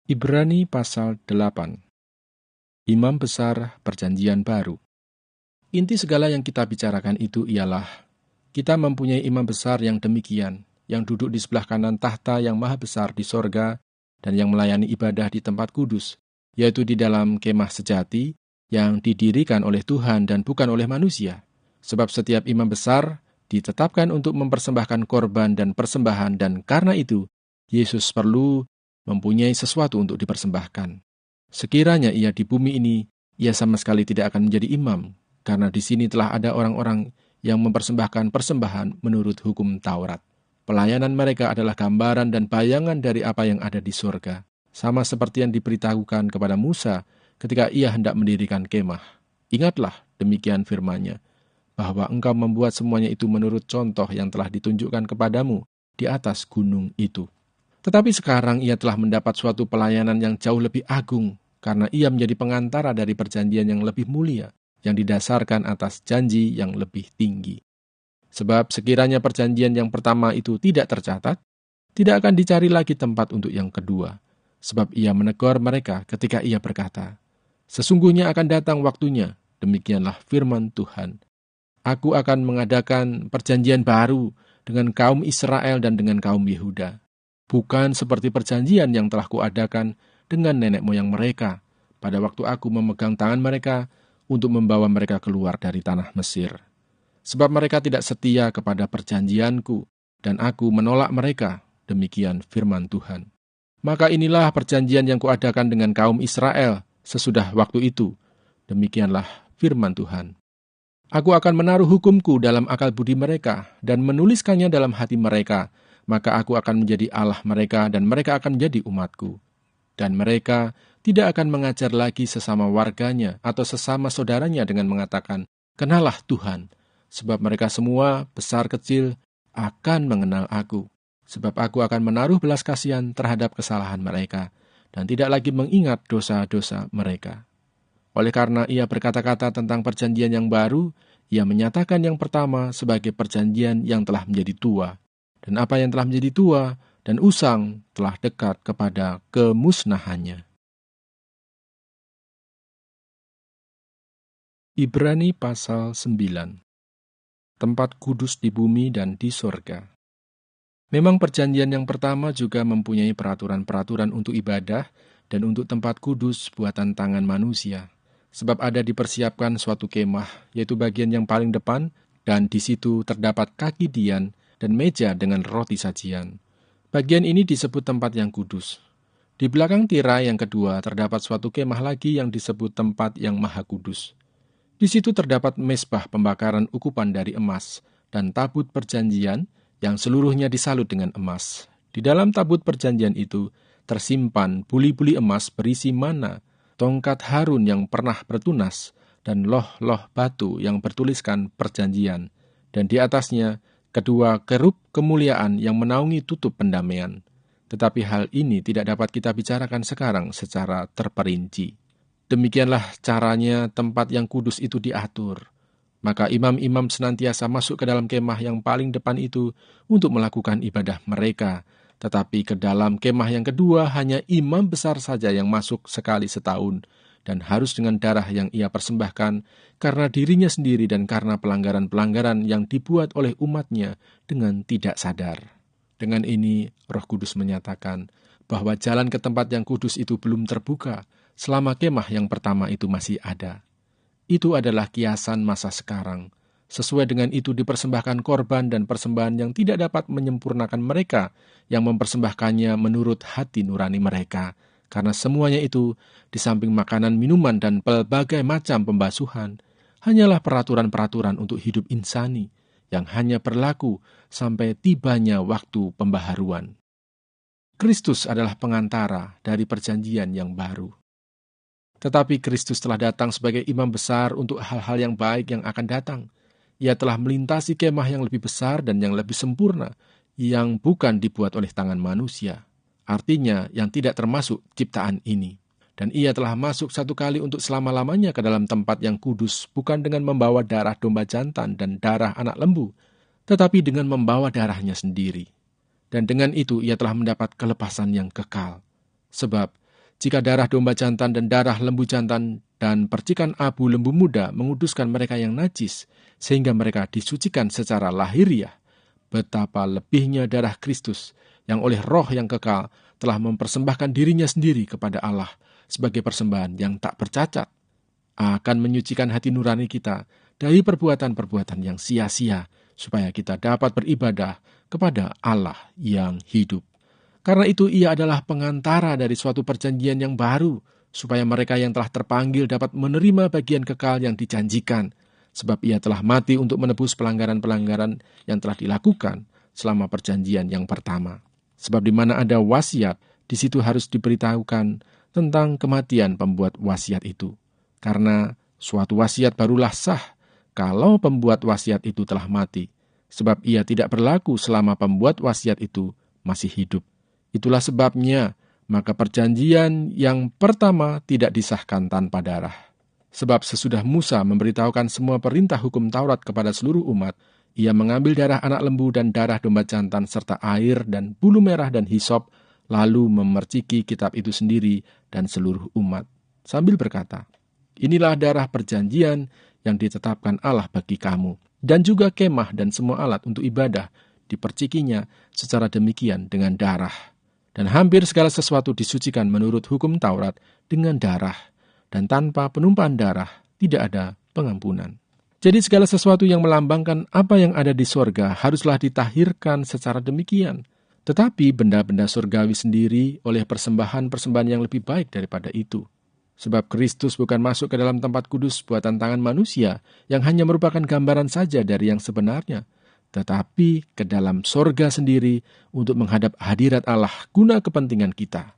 Ibrani pasal 8. Imam Besar Perjanjian Baru. Inti segala yang kita bicarakan itu ialah kita mempunyai imam besar yang demikian, yang duduk di sebelah kanan tahta yang maha besar di sorga dan yang melayani ibadah di tempat kudus, yaitu di dalam kemah sejati yang didirikan oleh Tuhan dan bukan oleh manusia. Sebab setiap imam besar ditetapkan untuk mempersembahkan korban dan persembahan, dan karena itu Yesus perlu mempunyai sesuatu untuk dipersembahkan. Sekiranya ia di bumi ini, ia sama sekali tidak akan menjadi imam, karena di sini telah ada orang-orang yang mempersembahkan persembahan menurut hukum Taurat. Pelayanan mereka adalah gambaran dan bayangan dari apa yang ada di surga, sama seperti yang diberitahukan kepada Musa ketika ia hendak mendirikan kemah. Ingatlah, demikian firman-Nya, bahwa engkau membuat semuanya itu menurut contoh yang telah ditunjukkan kepadamu di atas gunung itu. Tetapi sekarang ia telah mendapat suatu pelayanan yang jauh lebih agung, karena ia menjadi pengantara dari perjanjian yang lebih mulia, yang didasarkan atas janji yang lebih tinggi. Sebab sekiranya perjanjian yang pertama itu tidak tercatat, tidak akan dicari lagi tempat untuk yang kedua. Sebab ia menegur mereka ketika ia berkata, "Sesungguhnya akan datang waktunya, demikianlah firman Tuhan. Aku akan mengadakan perjanjian baru dengan kaum Israel dan dengan kaum Yehuda. Bukan seperti perjanjian yang telah kuadakan dengan nenek moyang mereka pada waktu aku memegang tangan mereka untuk membawa mereka keluar dari tanah Mesir. Sebab mereka tidak setia kepada perjanjianku, dan aku menolak mereka, demikian firman Tuhan. Maka inilah perjanjian yang kuadakan dengan kaum Israel sesudah waktu itu, demikianlah firman Tuhan. Aku akan menaruh hukumku dalam akal budi mereka dan menuliskannya dalam hati mereka, maka aku akan menjadi Allah mereka dan mereka akan menjadi umatku. Dan mereka tidak akan mengajar lagi sesama warganya atau sesama saudaranya dengan mengatakan, "Kenalah Tuhan," sebab mereka semua, besar kecil, akan mengenal aku. Sebab aku akan menaruh belas kasihan terhadap kesalahan mereka dan tidak lagi mengingat dosa-dosa mereka. Oleh karena ia berkata-kata tentang perjanjian yang baru, ia menyatakan yang pertama sebagai perjanjian yang telah menjadi tua. Dan apa yang telah menjadi tua dan usang telah dekat kepada kemusnahannya. Ibrani pasal 9. Tempat kudus di bumi dan di sorga. Memang perjanjian yang pertama juga mempunyai peraturan-peraturan untuk ibadah dan untuk tempat kudus buatan tangan manusia. Sebab ada dipersiapkan suatu kemah, yaitu bagian yang paling depan, dan di situ terdapat kaki dian dan meja dengan roti sajian. Bagian ini disebut tempat yang kudus. Di belakang tirai yang kedua terdapat suatu kemah lagi yang disebut tempat yang maha kudus. Di situ terdapat mezbah pembakaran ukupan dari emas dan tabut perjanjian yang seluruhnya disalut dengan emas. Di dalam tabut perjanjian itu tersimpan buli-buli emas berisi mana, tongkat Harun yang pernah bertunas, dan loh-loh batu yang bertuliskan perjanjian, dan di atasnya kedua kerub kemuliaan yang menaungi tutup pendamaian. Tetapi hal ini tidak dapat kita bicarakan sekarang secara terperinci. Demikianlah caranya tempat yang kudus itu diatur. Maka imam-imam senantiasa masuk ke dalam kemah yang paling depan itu untuk melakukan ibadah mereka. Tetapi ke dalam kemah yang kedua hanya imam besar saja yang masuk sekali setahun, dan harus dengan darah yang ia persembahkan karena dirinya sendiri dan karena pelanggaran-pelanggaran yang dibuat oleh umatnya dengan tidak sadar. Dengan ini Roh Kudus menyatakan bahwa jalan ke tempat yang kudus itu belum terbuka selama kemah yang pertama itu masih ada. Itu adalah kiasan masa sekarang. Sesuai dengan itu dipersembahkan korban dan persembahan yang tidak dapat menyempurnakan mereka yang mempersembahkannya menurut hati nurani mereka. Karena semuanya itu, di samping makanan, minuman, dan berbagai macam pembasuhan, hanyalah peraturan-peraturan untuk hidup insani yang hanya berlaku sampai tibanya waktu pembaharuan. Kristus adalah pengantara dari perjanjian yang baru. Tetapi Kristus telah datang sebagai imam besar untuk hal-hal yang baik yang akan datang. Ia telah melintasi kemah yang lebih besar dan yang lebih sempurna, yang bukan dibuat oleh tangan manusia. Artinya, yang tidak termasuk ciptaan ini. Dan ia telah masuk satu kali untuk selama-lamanya ke dalam tempat yang kudus, bukan dengan membawa darah domba jantan dan darah anak lembu, tetapi dengan membawa darahnya sendiri. Dan dengan itu ia telah mendapat kelepasan yang kekal. Sebab jika darah domba jantan dan darah lembu jantan dan percikan abu lembu muda menguduskan mereka yang najis, sehingga mereka disucikan secara lahiriah, betapa lebihnya darah Kristus yang oleh roh yang kekal telah mempersembahkan dirinya sendiri kepada Allah sebagai persembahan yang tak bercacat, akan menyucikan hati nurani kita dari perbuatan-perbuatan yang sia-sia, supaya kita dapat beribadah kepada Allah yang hidup. Karena itu ia adalah pengantara dari suatu perjanjian yang baru, supaya mereka yang telah terpanggil dapat menerima bagian kekal yang dijanjikan, sebab ia telah mati untuk menebus pelanggaran-pelanggaran yang telah dilakukan selama perjanjian yang pertama. Sebab di mana ada wasiat, di situ harus diberitahukan tentang kematian pembuat wasiat itu. Karena suatu wasiat barulah sah kalau pembuat wasiat itu telah mati, sebab ia tidak berlaku selama pembuat wasiat itu masih hidup. Itulah sebabnya, maka perjanjian yang pertama tidak disahkan tanpa darah. Sebab sesudah Musa memberitahukan semua perintah hukum Taurat kepada seluruh umat, ia mengambil darah anak lembu dan darah domba jantan serta air dan bulu merah dan hisop, lalu memerciki kitab itu sendiri dan seluruh umat, sambil berkata, "Inilah darah perjanjian yang ditetapkan Allah bagi kamu." Dan juga kemah dan semua alat untuk ibadah dipercikinya secara demikian dengan darah. Dan hampir segala sesuatu disucikan menurut hukum Taurat dengan darah, dan tanpa penumpahan darah tidak ada pengampunan. Jadi segala sesuatu yang melambangkan apa yang ada di sorga haruslah ditahirkan secara demikian. Tetapi benda-benda surgawi sendiri oleh persembahan-persembahan yang lebih baik daripada itu. Sebab Kristus bukan masuk ke dalam tempat kudus buatan tangan manusia yang hanya merupakan gambaran saja dari yang sebenarnya, tetapi ke dalam sorga sendiri untuk menghadap hadirat Allah guna kepentingan kita.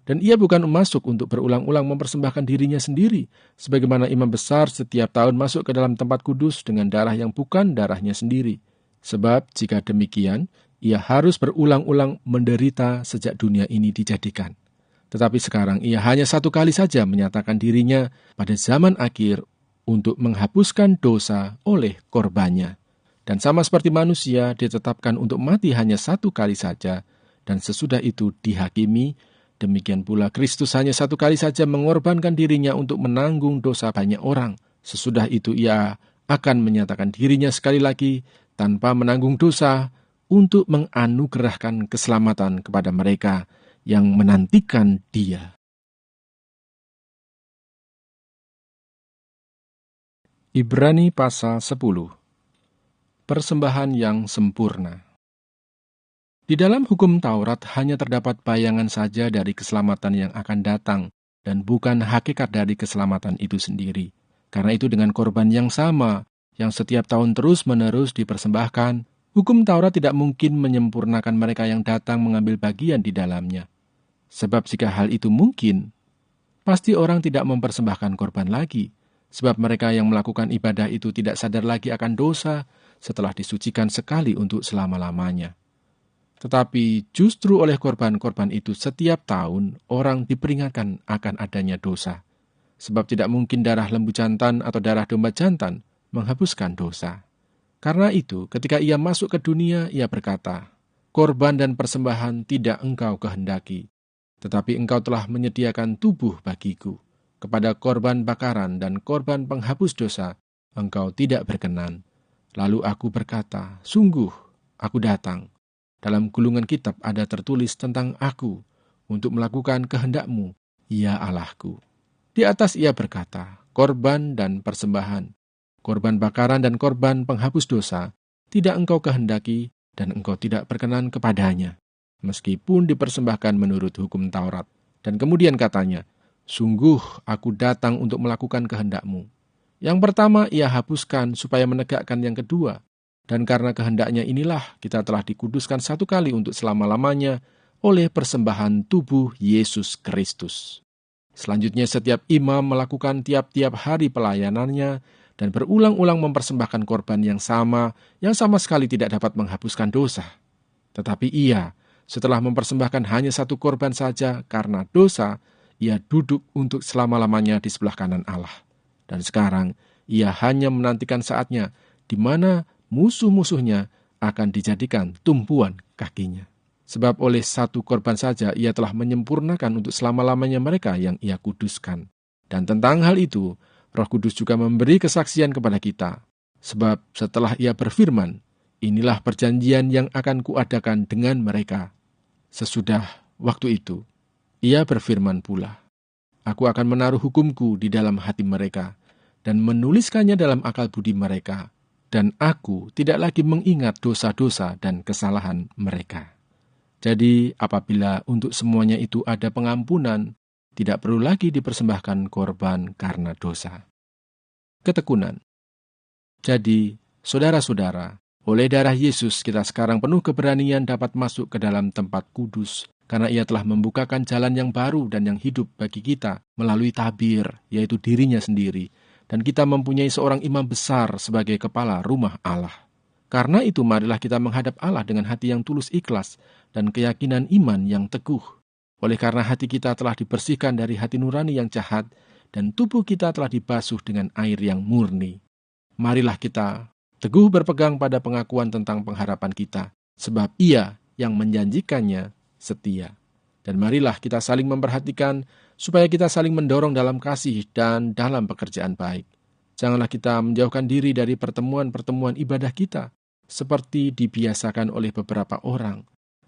Dan ia bukan masuk untuk berulang-ulang mempersembahkan dirinya sendiri, sebagaimana imam besar setiap tahun masuk ke dalam tempat kudus dengan darah yang bukan darahnya sendiri. Sebab jika demikian, ia harus berulang-ulang menderita sejak dunia ini dijadikan. Tetapi sekarang ia hanya satu kali saja menyatakan dirinya pada zaman akhir untuk menghapuskan dosa oleh korbannya. Dan sama seperti manusia ditetapkan untuk mati hanya satu kali saja, dan sesudah itu dihakimi, demikian pula Kristus hanya satu kali saja mengorbankan dirinya untuk menanggung dosa banyak orang. Sesudah itu ia akan menyatakan dirinya sekali lagi tanpa menanggung dosa untuk menganugerahkan keselamatan kepada mereka yang menantikan Dia. Ibrani pasal 10. Persembahan yang sempurna. Di dalam hukum Taurat hanya terdapat bayangan saja dari keselamatan yang akan datang dan bukan hakikat dari keselamatan itu sendiri. Karena itu dengan korban yang sama, yang setiap tahun terus-menerus dipersembahkan, hukum Taurat tidak mungkin menyempurnakan mereka yang datang mengambil bagian di dalamnya. Sebab jika hal itu mungkin, pasti orang tidak mempersembahkan korban lagi, sebab mereka yang melakukan ibadah itu tidak sadar lagi akan dosa setelah disucikan sekali untuk selama-lamanya. Tetapi justru oleh korban-korban itu setiap tahun orang diperingatkan akan adanya dosa. Sebab tidak mungkin darah lembu jantan atau darah domba jantan menghapuskan dosa. Karena itu ketika ia masuk ke dunia, ia berkata, "Korban dan persembahan tidak engkau kehendaki, tetapi engkau telah menyediakan tubuh bagiku. Kepada korban bakaran dan korban penghapus dosa engkau tidak berkenan." Lalu aku berkata, "Sungguh, aku datang. Dalam gulungan kitab ada tertulis tentang aku, untuk melakukan kehendak-Mu, ya Allahku." Di atas ia berkata, "Korban dan persembahan, korban bakaran dan korban penghapus dosa, tidak engkau kehendaki dan engkau tidak berkenan kepadanya, meskipun dipersembahkan menurut hukum Taurat." Dan kemudian katanya, "Sungguh, aku datang untuk melakukan kehendak-Mu." Yang pertama ia hapuskan supaya menegakkan yang kedua. Dan karena kehendaknya inilah kita telah dikuduskan satu kali untuk selama-lamanya oleh persembahan tubuh Yesus Kristus. Selanjutnya setiap imam melakukan tiap-tiap hari pelayanannya dan berulang-ulang mempersembahkan korban yang sama sekali tidak dapat menghapuskan dosa. Tetapi ia, setelah mempersembahkan hanya satu korban saja karena dosa, ia duduk untuk selama-lamanya di sebelah kanan Allah. Dan sekarang ia hanya menantikan saatnya di mana musuh-musuhnya akan dijadikan tumpuan kakinya. Sebab oleh satu korban saja ia telah menyempurnakan untuk selama-lamanya mereka yang ia kuduskan. Dan tentang hal itu, Roh Kudus juga memberi kesaksian kepada kita. Sebab setelah ia berfirman, inilah perjanjian yang akan kuadakan dengan mereka. Sesudah waktu itu, ia berfirman pula, aku akan menaruh hukumku di dalam hati mereka, dan menuliskannya dalam akal budi mereka, dan aku tidak lagi mengingat dosa-dosa dan kesalahan mereka. Jadi apabila untuk semuanya itu ada pengampunan, tidak perlu lagi dipersembahkan korban karena dosa. Ketekunan. Jadi, saudara-saudara, oleh darah Yesus kita sekarang penuh keberanian dapat masuk ke dalam tempat kudus, karena ia telah membukakan jalan yang baru dan yang hidup bagi kita melalui tabir, yaitu dirinya sendiri. Dan kita mempunyai seorang imam besar sebagai kepala rumah Allah. Karena itu marilah kita menghadap Allah dengan hati yang tulus ikhlas dan keyakinan iman yang teguh. Oleh karena hati kita telah dibersihkan dari hati nurani yang jahat dan tubuh kita telah dibasuh dengan air yang murni. Marilah kita teguh berpegang pada pengakuan tentang pengharapan kita, sebab Ia yang menjanjikannya setia. Dan marilah kita saling memperhatikan supaya kita saling mendorong dalam kasih dan dalam pekerjaan baik. Janganlah kita menjauhkan diri dari pertemuan-pertemuan ibadah kita, seperti dibiasakan oleh beberapa orang.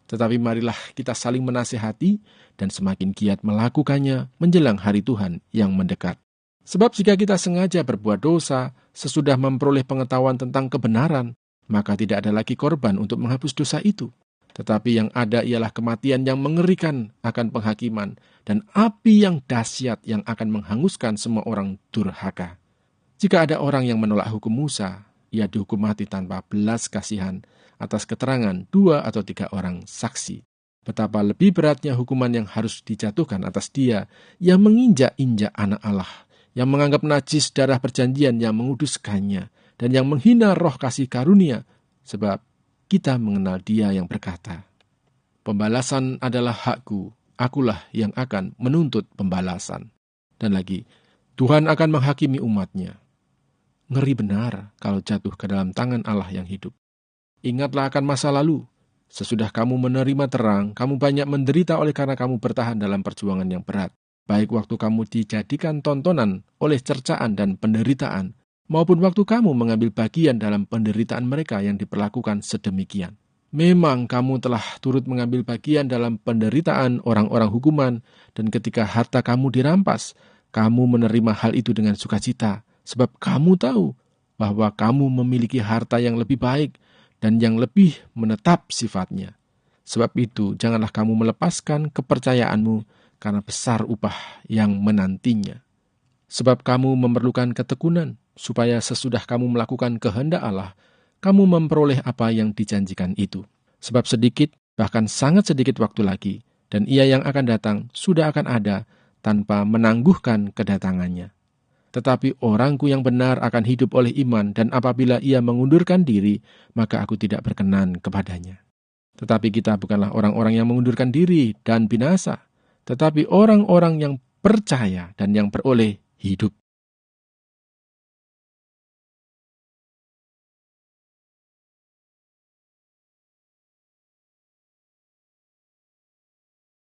Tetapi marilah kita saling menasihati dan semakin giat melakukannya menjelang hari Tuhan yang mendekat. Sebab jika kita sengaja berbuat dosa sesudah memperoleh pengetahuan tentang kebenaran, maka tidak ada lagi korban untuk menghapus dosa itu. Tetapi yang ada ialah kematian yang mengerikan akan penghakiman dan api yang dahsyat yang akan menghanguskan semua orang durhaka. Jika ada orang yang menolak hukum Musa, ia dihukum mati tanpa belas kasihan atas keterangan 2 atau 3 orang saksi. Betapa lebih beratnya hukuman yang harus dijatuhkan atas dia yang menginjak-injak anak Allah, yang menganggap najis darah perjanjian yang menguduskannya, dan yang menghina roh kasih karunia, sebab kita mengenal dia yang berkata, pembalasan adalah hakku, akulah yang akan menuntut pembalasan. Dan lagi, Tuhan akan menghakimi umatnya. Ngeri benar kalau jatuh ke dalam tangan Allah yang hidup. Ingatlah akan masa lalu. Sesudah kamu menerima terang, kamu banyak menderita oleh karena kamu bertahan dalam perjuangan yang berat. Baik waktu kamu dijadikan tontonan oleh cercaan dan penderitaan, maupun waktu kamu mengambil bagian dalam penderitaan mereka yang diperlakukan sedemikian. Memang kamu telah turut mengambil bagian dalam penderitaan orang-orang hukuman, dan ketika harta kamu dirampas, kamu menerima hal itu dengan sukacita, sebab kamu tahu bahwa kamu memiliki harta yang lebih baik dan yang lebih menetap sifatnya. Sebab itu, janganlah kamu melepaskan kepercayaanmu, karena besar upah yang menantinya. Sebab kamu memerlukan ketekunan, supaya sesudah kamu melakukan kehendak Allah, kamu memperoleh apa yang dijanjikan itu. Sebab sedikit, bahkan sangat sedikit waktu lagi, dan ia yang akan datang sudah akan ada tanpa menangguhkan kedatangannya. Tetapi orangku yang benar akan hidup oleh iman, dan apabila ia mengundurkan diri, maka aku tidak berkenan kepadanya. Tetapi kita bukanlah orang-orang yang mengundurkan diri dan binasa, tetapi orang-orang yang percaya dan yang beroleh hidup.